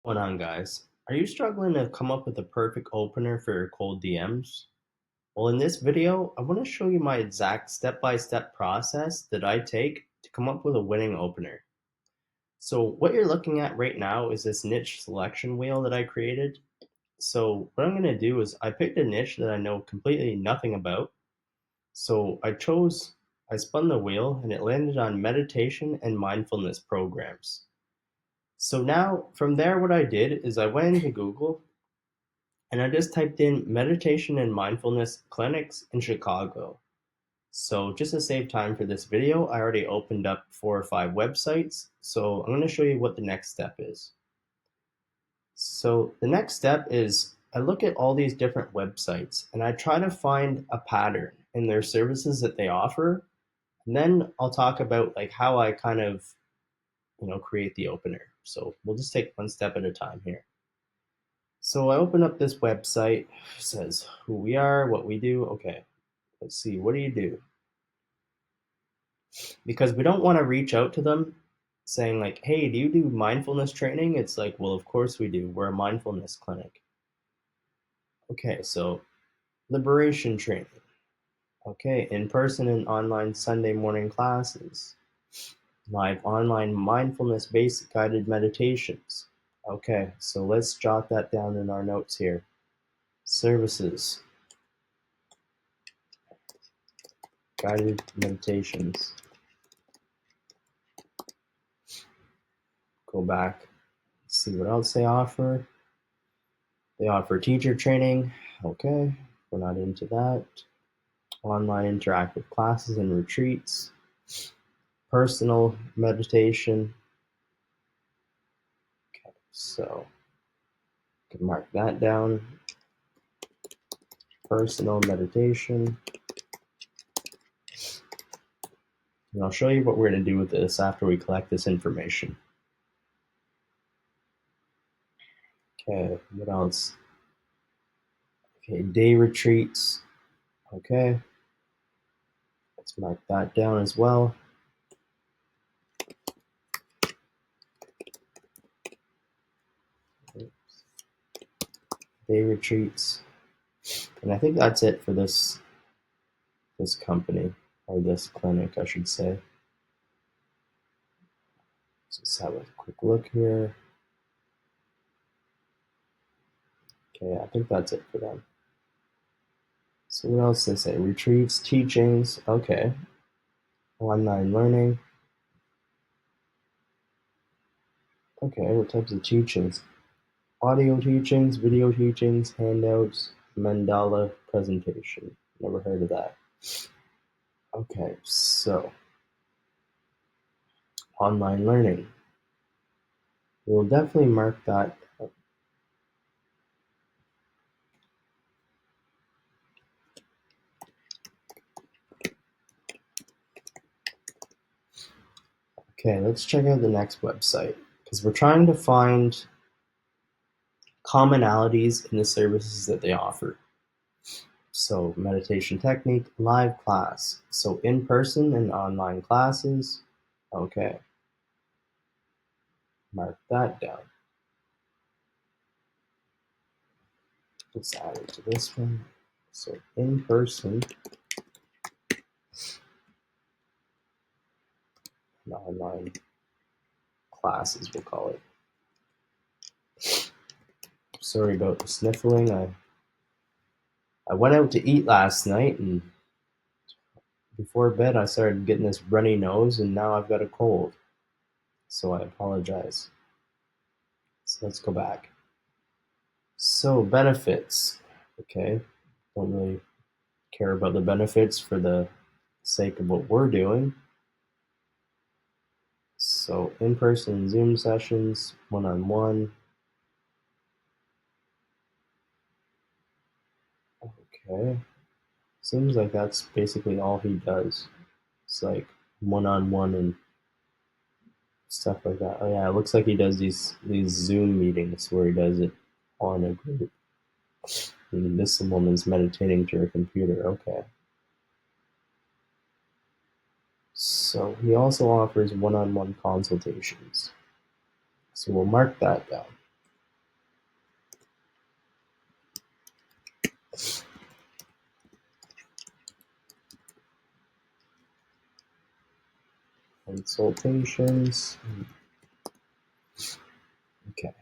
Going on, guys? Are you struggling to come up with a perfect opener for your cold DMs? Well, in this video, I want to show you my exact step-by-step process that I take to come up with a winning opener. So what you're looking at right now is this niche selection wheel that I created. So what I'm going to do is I picked a niche that I know completely nothing about. So I spun the wheel and it landed on meditation and mindfulness programs. So now from there, what I did is I went into Google and I just typed in meditation and mindfulness clinics in Chicago. So just to save time for this video, I already opened up 4 or 5 websites. So I'm going to show you what the next step is. So the next step is I look at all these different websites and I try to find a pattern in their services that they offer. And then I'll talk about like how I kind of, create the opener. So we'll just take one step at a time here. So I open up this website, it says who we are, what we do. Okay, let's see, what do you do? Because we don't want to reach out to them saying like, hey, do you do mindfulness training? It's like, well, of course we do. We're a mindfulness clinic. Okay, so liberation training. Okay, in-person and online Sunday morning classes. Live online mindfulness based guided meditations. Okay, so let's jot that down in our notes here. Services, guided meditations. Go back, see what else they offer. They offer teacher training. Okay, we're not into that. Online interactive classes and retreats. Personal meditation. Okay, so I can mark that down. Personal meditation. And I'll show you what we're going to do with this after we collect this information. Okay, what else? Okay, day retreats. Okay, let's mark that down as well. Day retreats. And I think that's it for this company, or this clinic, I should say. Let's just have a quick look here. Okay, I think that's it for them. So what else they say? Retreats, teachings. Okay. Online learning. Okay, what types of teachings? Audio teachings, video teachings, handouts, mandala presentation. Never heard of that. Okay, so online learning. We'll definitely mark that up. Okay, let's check out the next website because we're trying to find commonalities in the services that they offer. So meditation technique, live class. So in-person and online classes. Okay, mark that down. Let's add it to this one. So in-person and online classes, we'll call it. Sorry about the sniffling. I went out to eat last night, and before bed I started getting this runny nose, and now I've got a cold. So I apologize. So let's go back. So benefits. Okay, don't really care about the benefits for the sake of what we're doing. So in-person Zoom sessions, one-on-one. Okay, seems like that's basically all he does. It's like one-on-one and stuff like that. Oh yeah, it looks like he does these Zoom meetings where he does it on a group. And this woman's meditating to her computer. Okay. So he also offers one-on-one consultations. So we'll mark that down. consultations. Okay,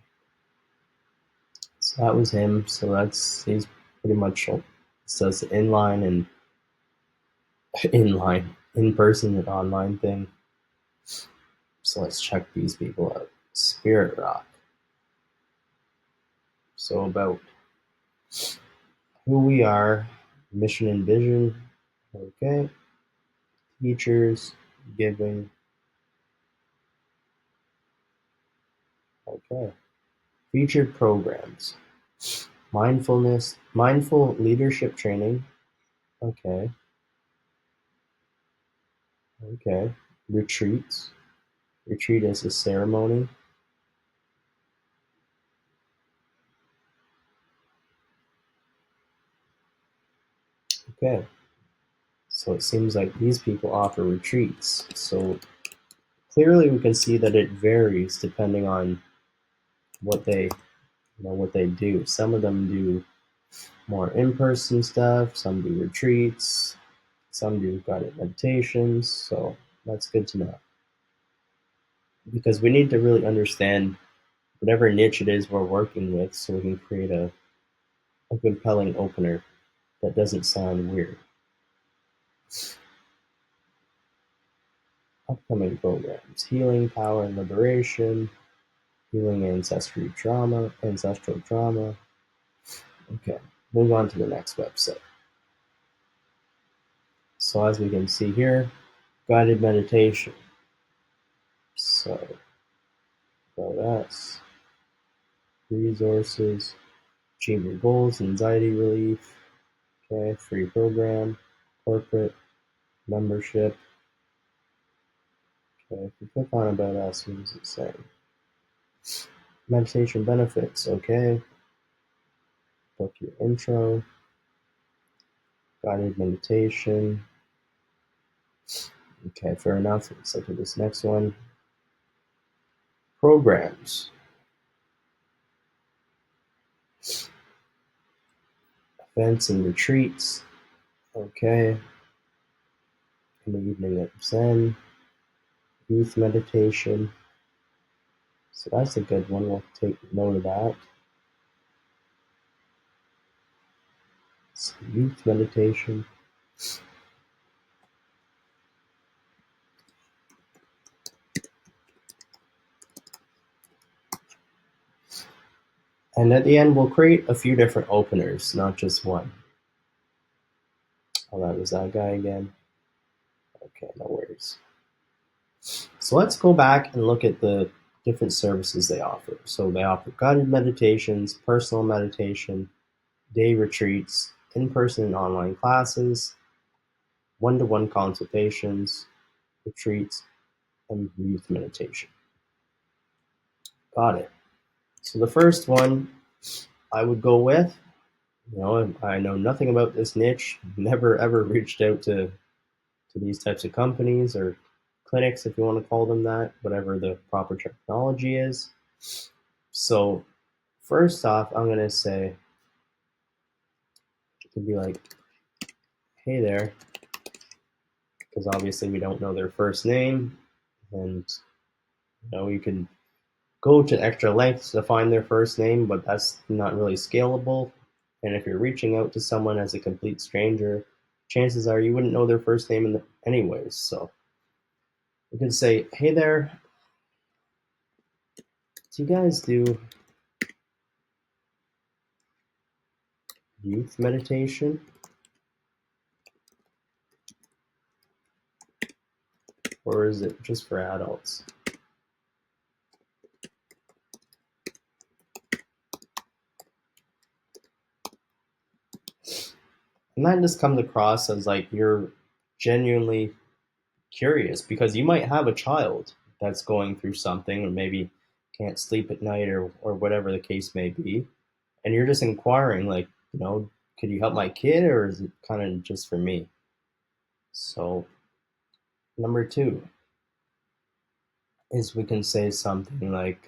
so that was him. So he's pretty much says inline and in person and online thing. So let's check these people out. Spirit Rock. So about who we are, mission and vision. Okay. Teachers, giving. Okay. Featured programs. Mindful leadership training. Okay. Okay. Retreats. Retreat as a ceremony. Okay. So it seems like these people offer retreats. So clearly we can see that it varies depending on what they do. Some of them do more in-person stuff, some do retreats, some do guided meditations. So that's good to know. Because we need to really understand whatever niche it is we're working with so we can create a compelling opener that doesn't sound weird. Upcoming programs: Healing, Power and Liberation, Healing Ancestral Trauma. Okay, move on to the next website. So as we can see here, guided meditation. So about us, resources, achieve your goals, anxiety relief, okay, free program, corporate, membership. Okay, if you click on about us, what does it say? Meditation benefits, okay. Book your intro, guided meditation. Okay, fair enough. Let's look at this next one. Programs. Events and retreats. Okay. In the evening at Zen. Youth meditation. So that's a good one. We'll take note of that. So youth meditation. And at the end, we'll create a few different openers, not just one. Oh, that was that guy again. Okay, no worries. So let's go back and look at the different services they offer. So they offer guided meditations, personal meditation, day retreats, in-person and online classes, one-to-one consultations, retreats, and youth meditation. Got it. So the first one I would go with, I know nothing about this niche, never ever reached out to these types of companies or clinics, if you want to call them that, whatever the proper technology is. So first off, I'm going to say, it could be like, hey there, because obviously we don't know their first name, and you can go to extra lengths to find their first name, but that's not really scalable. And if you're reaching out to someone as a complete stranger, chances are you wouldn't know their first name anyways. So you can say, hey there, do you guys do youth meditation? Or is it just for adults? And that just comes across as like you're genuinely curious, because you might have a child that's going through something, or maybe can't sleep at night, or whatever the case may be. And you're just inquiring, like, could you help my kid, or is it kind of just for me? So, number two is we can say something like,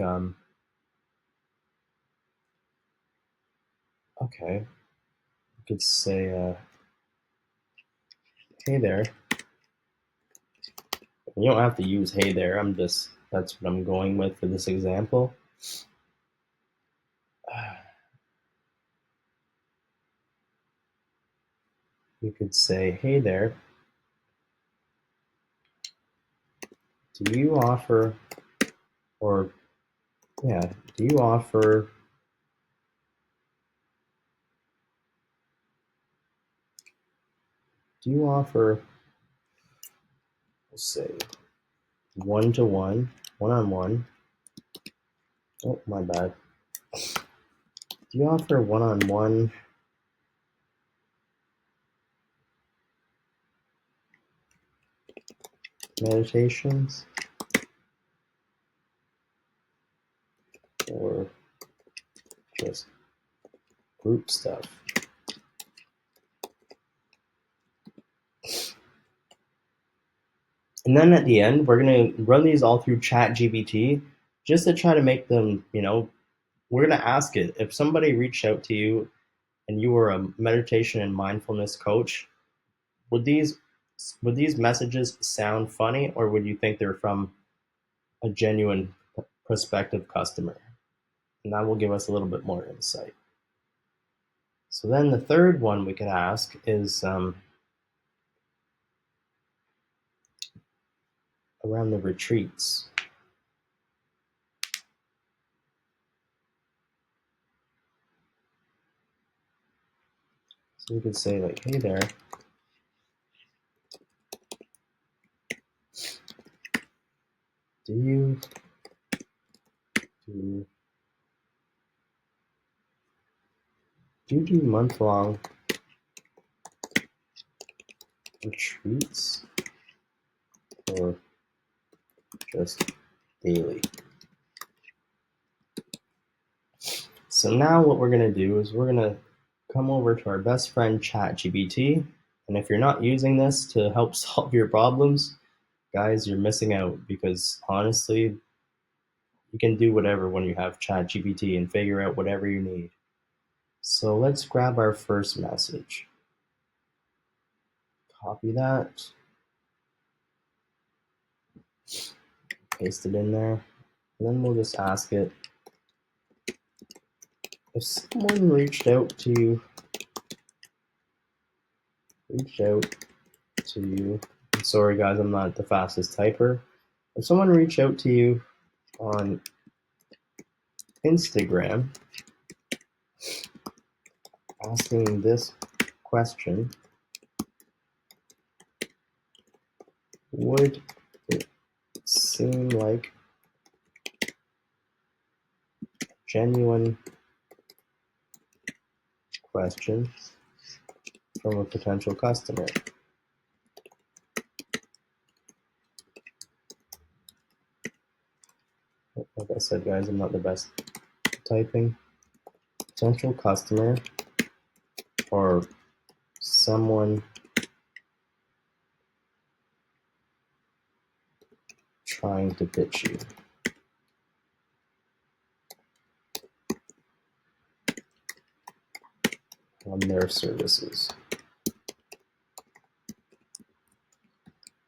okay, we could say, hey there, You don't have to use hey there. That's what I'm going with for this example. You could say, hey there, do you offer, or yeah, do you offer let's say one-to-one, one-on-one. Oh, my bad. Do you offer one-on-one meditations or just group stuff? And then at the end, we're going to run these all through ChatGPT just to try to make them, we're going to ask it. If somebody reached out to you and you were a meditation and mindfulness coach, would these messages sound funny, or would you think they're from a genuine prospective customer? And that will give us a little bit more insight. So then the third one we could ask is around the retreats. So we could say like, hey there, do you do month-long retreats or just daily? So now what we're going to do is we're going to come over to our best friend ChatGPT. And if you're not using this to help solve your problems, guys, you're missing out, because honestly, you can do whatever when you have ChatGPT and figure out whatever you need. So let's grab our first message. Copy that. Paste it in there. And then we'll just ask it, if someone reached out to you, sorry guys, I'm not the fastest typer. If someone reached out to you on Instagram asking this question, would it seem like a genuine question from a potential customer? Like I said, guys, I'm not the best typing. Potential customer or someone trying to pitch you. On their services.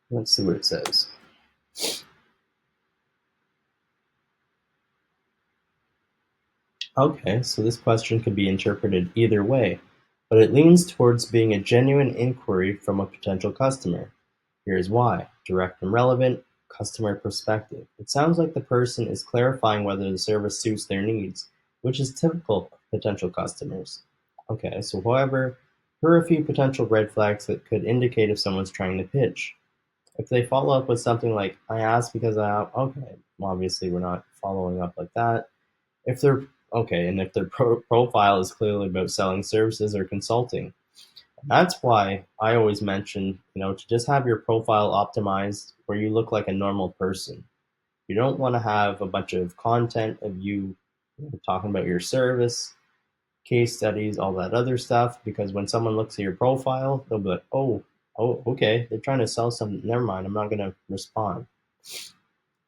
Let's see what it says. Okay, so this question could be interpreted either way, but it leans towards being a genuine inquiry from a potential customer. Here's why: direct and relevant, customer perspective. It sounds like the person is clarifying whether the service suits their needs, which is typical of potential customers. Okay, so however, here are a few potential red flags that could indicate if someone's trying to pitch. If they follow up with something like, I asked because okay, well, obviously we're not following up like that. If they're, okay, and if their profile is clearly about selling services or consulting. That's why I always mention, to just have your profile optimized where you look like a normal person. You don't want to have a bunch of content of you talking about your service, case studies, all that other stuff, because when someone looks at your profile, they'll be like, oh, okay, they're trying to sell something. Never mind, I'm not going to respond.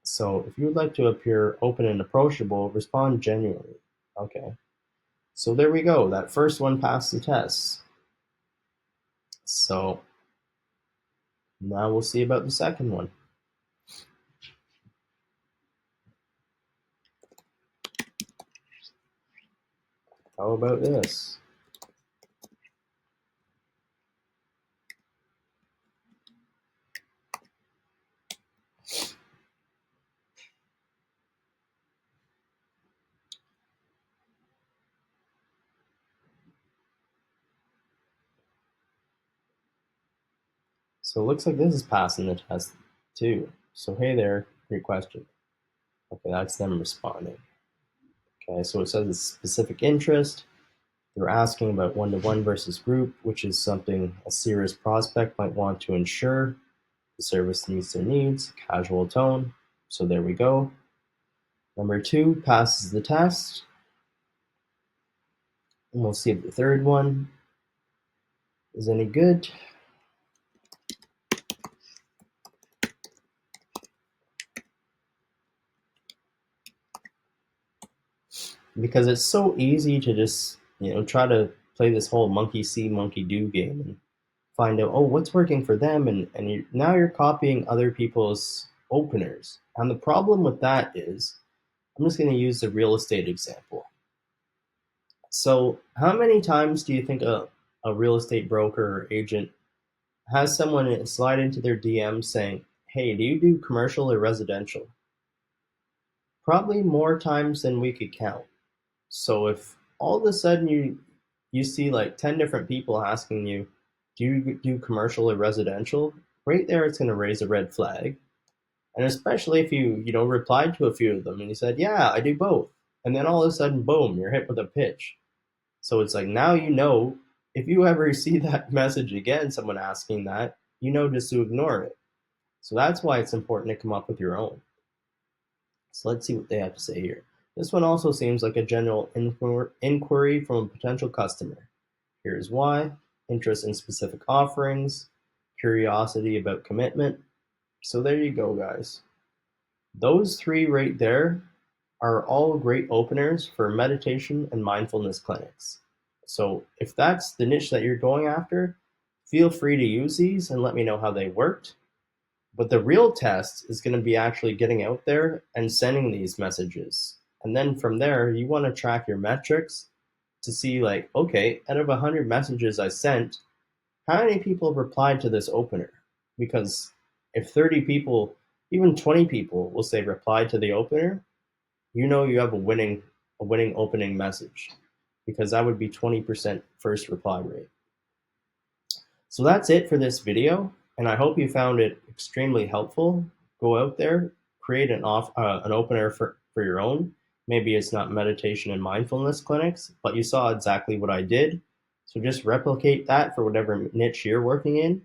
So if you would like to appear open and approachable, respond genuinely. Okay. So there we go. That first one passed the test. So now we'll see about the second one. How about this? So it looks like this is passing the test too. So hey there, great question. Okay, that's them responding. Okay, so it says it's specific interest. They're asking about one-to-one versus group, which is something a serious prospect might want to ensure. The service meets their needs, casual tone. So there we go. Number 2 passes the test. And we'll see if the third one is any good. Because it's so easy to just, try to play this whole monkey see, monkey do game and find out, oh, what's working for them, and now you're copying other people's openers. And the problem with that is, I'm just going to use the real estate example. So, how many times do you think a real estate broker or agent has someone slide into their DM saying, hey, do you do commercial or residential? Probably more times than we could count. So if all of a sudden you see like 10 different people asking you, do you do commercial or residential? Right there, it's going to raise a red flag. And especially if you replied to a few of them and you said, yeah, I do both. And then all of a sudden, boom, you're hit with a pitch. So it's like now if you ever see that message again, someone asking that, just to ignore it. So that's why it's important to come up with your own. So let's see what they have to say here. This one also seems like a general inquiry from a potential customer. Here's why: interest in specific offerings, curiosity about commitment. So there you go, guys. Those 3 right there are all great openers for meditation and mindfulness clinics. So if that's the niche that you're going after, feel free to use these and let me know how they worked. But the real test is going to be actually getting out there and sending these messages. And then from there, you want to track your metrics to see, like, okay, out of 100 messages I sent, how many people replied to this opener? Because if 30 people, even 20 people will say reply to the opener, you have a winning opening message, because that would be 20% first reply rate. So that's it for this video, and I hope you found it extremely helpful. Go out there, create an opener for your own. Maybe it's not meditation and mindfulness clinics, but you saw exactly what I did. So just replicate that for whatever niche you're working in.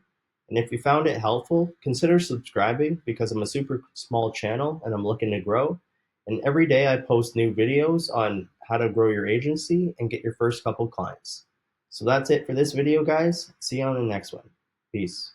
And if you found it helpful, consider subscribing, because I'm a super small channel and I'm looking to grow. And every day I post new videos on how to grow your agency and get your first couple clients. So that's it for this video, guys. See you on the next one. Peace.